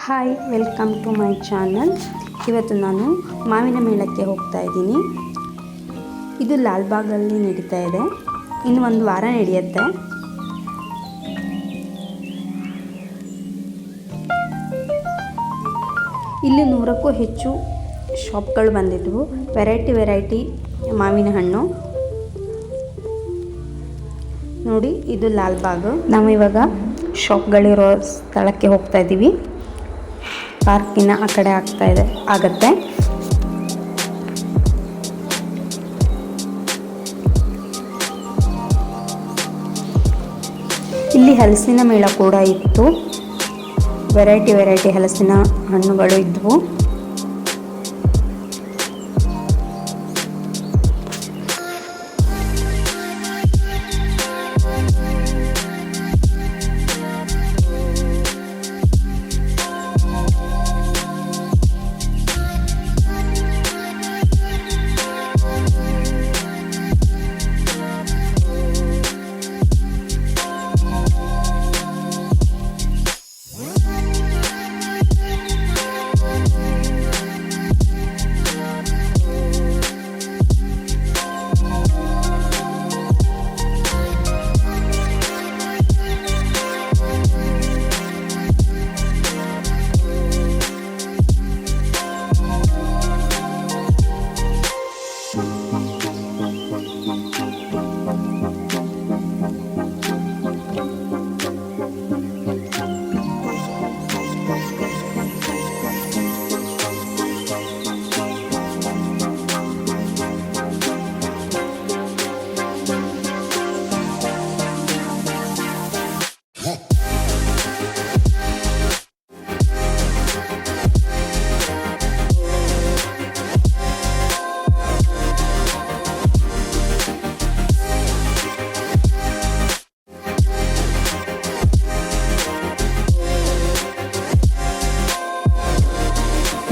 Hi, welcome to my channel. ಇವತ್ತು ನಾನು ಮಾವಿನ ಮೇಳಕ್ಕೆ ಹೋಗ್ತಾ ಇದ್ದೀನಿ. ಇದು ಲಾಲ್ಬಾಗಲ್ಲಿ ನಡೀತಾ ಇದೆ. ಇನ್ನು ಒಂದು ವಾರ ನಡೆಯುತ್ತೆ. ಇಲ್ಲಿ 100ಕ್ಕೂ ಹೆಚ್ಚು ಶಾಪ್ಗಳು ಬಂದಿದ್ವು. ವೆರೈಟಿ ಮಾವಿನ ಹಣ್ಣು ನೋಡಿ. ಇದು ಲಾಲ್ಬಾಗ್. ನಾವು ಇವಾಗ ಶಾಪ್ಗಳಿರೋ ಸ್ಥಳಕ್ಕೆ ಹೋಗ್ತಾ ಇದ್ದೀವಿ. ಪಾರ್ಕಿನ ಆ ಕಡೆ ಆಗತ್ತೆ. ಇಲ್ಲಿ ಹಲಸಿನ ಮೇಳ ಕೂಡ ಇತ್ತು. ವೆರೈಟಿ ಹಲಸಿನ ಹಣ್ಣುಗಳು ಇದ್ವು.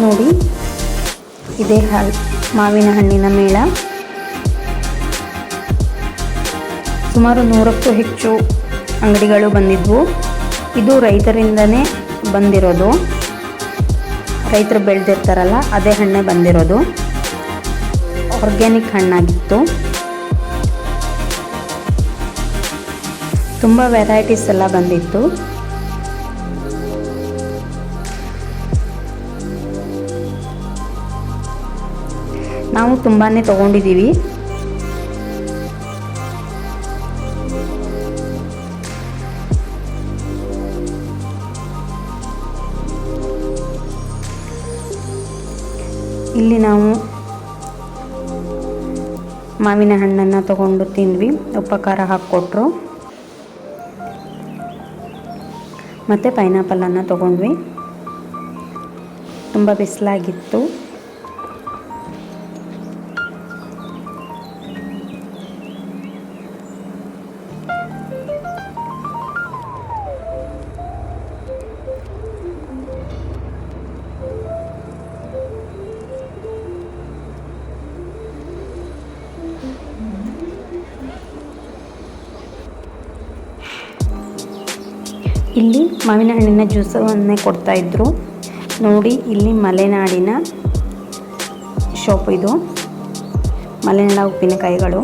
ನೋಡಿ, ಇದೇ ಮಾವಿನ ಹಣ್ಣಿನ ಮೇಳ. ಸುಮಾರು 100ಕ್ಕೂ ಹೆಚ್ಚು ಅಂಗಡಿಗಳು ಬಂದಿದ್ವು. ಇದು ರೈತರಿಂದನೇ ಬಂದಿರೋದು. ರೈತರು ಬೆಳೆದಿರ್ತಾರಲ್ಲ, ಅದೇ ಹಣ್ಣೇ ಬಂದಿರೋದು. ಆರ್ಗ್ಯಾನಿಕ್ ಹಣ್ಣಾಗಿತ್ತು. ತುಂಬ ವೆರೈಟೀಸ್ ಎಲ್ಲ ಬಂದಿತ್ತು. ನಾವು ತುಂಬಾ ತಗೊಂಡಿದ್ದೀವಿ. ಇಲ್ಲಿ ನಾವು ಮಾವಿನ ಹಣ್ಣನ್ನು ತಗೊಂಡು ತಿಂದ್ವಿ. ಉಪಕಾರ ಹಾಕ್ಕೊಟ್ರು. ಮತ್ತು ಪೈನಾಪಲನ್ನು ತಗೊಂಡ್ವಿ. ತುಂಬ ಬಿಸಿಲಾಗಿತ್ತು. ಇಲ್ಲಿ ಮಾವಿನ ಹಣ್ಣಿನ ಜ್ಯೂಸನ್ನೇ ಕೊಡ್ತಾಯಿದ್ರು. ನೋಡಿ, ಇಲ್ಲಿ ಮಲೆನಾಡಿನ ಶಾಪ್ ಇದು. ಮಲೆನಾಡ ಉಪ್ಪಿನಕಾಯಿಗಳು.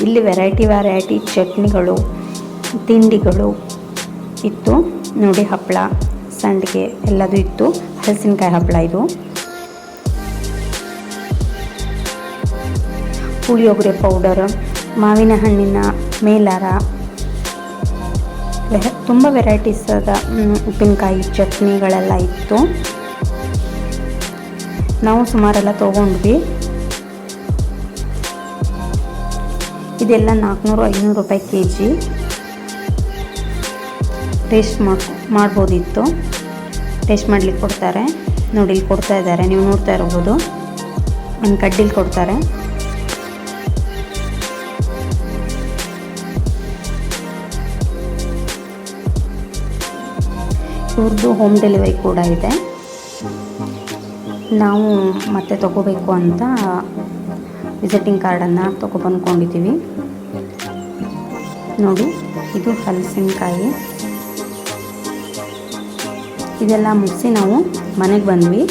ಇಲ್ಲಿ ವೆರೈಟಿ ಚಟ್ನಿಗಳು, ತಿಂಡಿಗಳು ಇತ್ತು. ನೋಡಿ, ಹಪ್ಪಳ, ಸಂಡಿಗೆ ಎಲ್ಲದೂ ಇತ್ತು. ಹಲಸಿನಕಾಯಿ ಹಪ್ಪಳ ಇದು. ಪುಳಿಯೋಗರೆ ಪೌಡರ್, ಮಾವಿನ ಹಣ್ಣಿನ ಮೇಲಾರ, ತುಂಬ ವೆರೈಟೀಸ್ ಆದ ಉಪ್ಪಿನಕಾಯಿ ಚಟ್ನಿಗಳೆಲ್ಲ ಇತ್ತು. ನಾವು ಸುಮಾರೆಲ್ಲ ತೊಗೊಂಡ್ವಿ. ಇದೆಲ್ಲ 400-500 ರೂಪಾಯಿ kg. ಟೇಸ್ಟ್ ಮಾಡ್ಬೋದಿತ್ತು. ಟೇಸ್ಟ್ ಮಾಡ್ಲಿಕ್ಕೆ ಕೊಡ್ತಾರೆ. ನೋಡಿ, ಇಲ್ಲಿ ಕೊಡ್ತಾ ಇದ್ದಾರೆ. ನೀವು ನೋಡ್ತಾ ಇರ್ಬೋದು. ಒಂದು ಕಡ್ಡಿಲಿ ಕೊಡ್ತಾರೆ. ಇವ್ರದ್ದು ಹೋಮ್ ಡೆಲಿವರಿ ಕೂಡ ಇದೆ. ನಾವು ಮತ್ತೆ ತಗೋಬೇಕು ಅಂತ ವಿಸಿಟಿಂಗ್ ಕಾರ್ಡನ್ನು ತೊಗೊಬಂದ್ಕೊಂಡಿದ್ದೀವಿ. ನೋಡಿ, ಇದು ಹಲಸಿನಕಾಯಿ. ಇದೆಲ್ಲ ಮುಗಿಸಿ ನಾವು ಮನೆಗೆ ಬಂದ್ವಿ.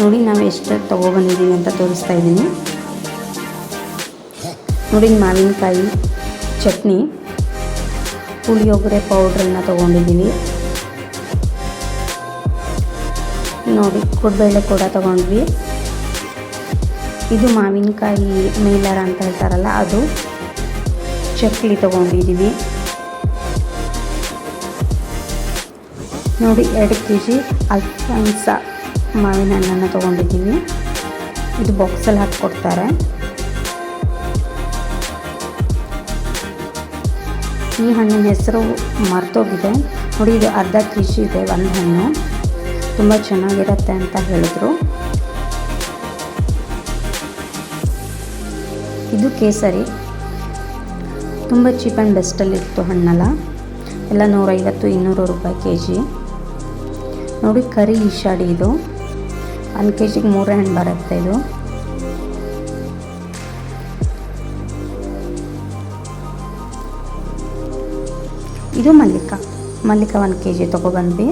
ನೋಡಿ ನಾವು ಎಷ್ಟು ತೊಗೊಬಂದಿದ್ದೀವಿ ಅಂತ ತೋರಿಸ್ತಾ ಇದ್ದೀನಿ. ನೋಡಿ ಮಾವಿನಕಾಯಿ ಚಟ್ನಿ, ಪುಳಿಯೋಗರೆ ಪೌಡ್ರನ್ನ ತೊಗೊಂಡಿದ್ದೀವಿ. ನೋಡಿ ಕುಡ್ಬೇಳೆ ಕೂಡ ತೊಗೊಂಡ್ವಿ. ಇದು ಮಾವಿನಕಾಯಿ ಮೇಲಾರ ಅಂತ ಹೇಳ್ತಾರಲ್ಲ ಅದು, ಚಕ್ಲಿ ತೊಗೊಂಡಿದ್ದೀವಿ. ನೋಡಿ 2 kg ಅಲ್ಫಾನ್ಸ ಮಾವಿನ ಹಣ್ಣನ್ನು ತೊಗೊಂಡಿದ್ದೀವಿ. ಇದು ಬಾಕ್ಸಲ್ಲಿ ಹಾಕಿಕೊಡ್ತಾರೆ. ಈ ಹಣ್ಣಿನ ಹೆಸರು ಮರ್ತೋಗಿದೆ. ನೋಡಿ ಇದು ಅರ್ಧ kg ಇದೆ ಒಂದು ಹಣ್ಣು. ತುಂಬ ಚೆನ್ನಾಗಿರುತ್ತೆ ಅಂತ ಹೇಳಿದ್ರು. ಇದು ಕೇಸರಿ, ತುಂಬ ಚೀಪ್ ಆ್ಯಂಡ್ ಬೆಸ್ಟಲ್ಲಿತ್ತು ಹಣ್ಣೆಲ್ಲ. ಎಲ್ಲ 150-200 ರೂಪಾಯಿ kg. ನೋಡಿ ಕರಿ ಈಶಾಡಿ, ಇದು 1 kgಗೆ 3 ಹಣ್ಣು ಬರುತ್ತೆ. ಇದು ಮಲ್ಲಿಕ 1 kg ತೊಗೊಬಂದ್ವಿ.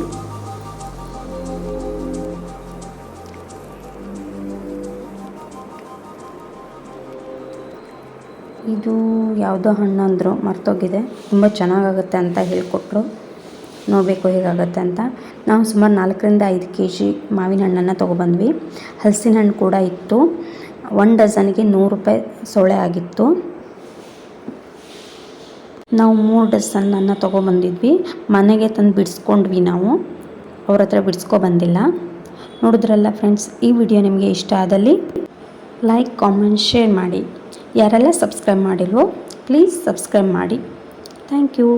ಇದು ಯಾವುದೋ ಹಣ್ಣು ಅಂದರು, ಮರ್ತೋಗಿದೆ. ತುಂಬ ಚೆನ್ನಾಗಾಗುತ್ತೆ ಅಂತ ಹೇಳಿಕೊಟ್ರು. ನೋಡಬೇಕು ಹೇಗಾಗುತ್ತೆ ಅಂತ. ನಾವು ಸುಮಾರು 4-5 kg ಮಾವಿನ ಹಣ್ಣನ್ನು ತೊಗೊಬಂದ್ವಿ. ಹಲಸಿನ ಹಣ್ಣು ಕೂಡ ಇತ್ತು. 1 ಡಜನ್ಗೆ 100 ರೂಪಾಯಿ ಸೊಳೆ ಆಗಿತ್ತು. ನಾವು 3 ಡಜನ್ನನ್ನು ತೊಗೊಬಂದಿದ್ವಿ. ಮನೆಗೆ ತಂದು ಬಿಡಿಸ್ಕೊಂಡ್ವಿ. ನಾವು ಅವ್ರ ಹತ್ರ ಬಿಡಿಸ್ಕೊಬಂದಿಲ್ಲ. ನೋಡಿದ್ರಲ್ಲ ಫ್ರೆಂಡ್ಸ್, ಈ ವಿಡಿಯೋ ನಿಮಗೆ ಇಷ್ಟ ಆದಲ್ಲಿ ಲೈಕ್, ಕಾಮೆಂಟ್, ಶೇರ್ ಮಾಡಿ. ಯಾರೆಲ್ಲ ಸಬ್ಸ್ಕ್ರೈಬ್ ಮಾಡಿಲ್ವೋ ಪ್ಲೀಸ್ ಸಬ್ಸ್ಕ್ರೈಬ್ ಮಾಡಿ. Thank you.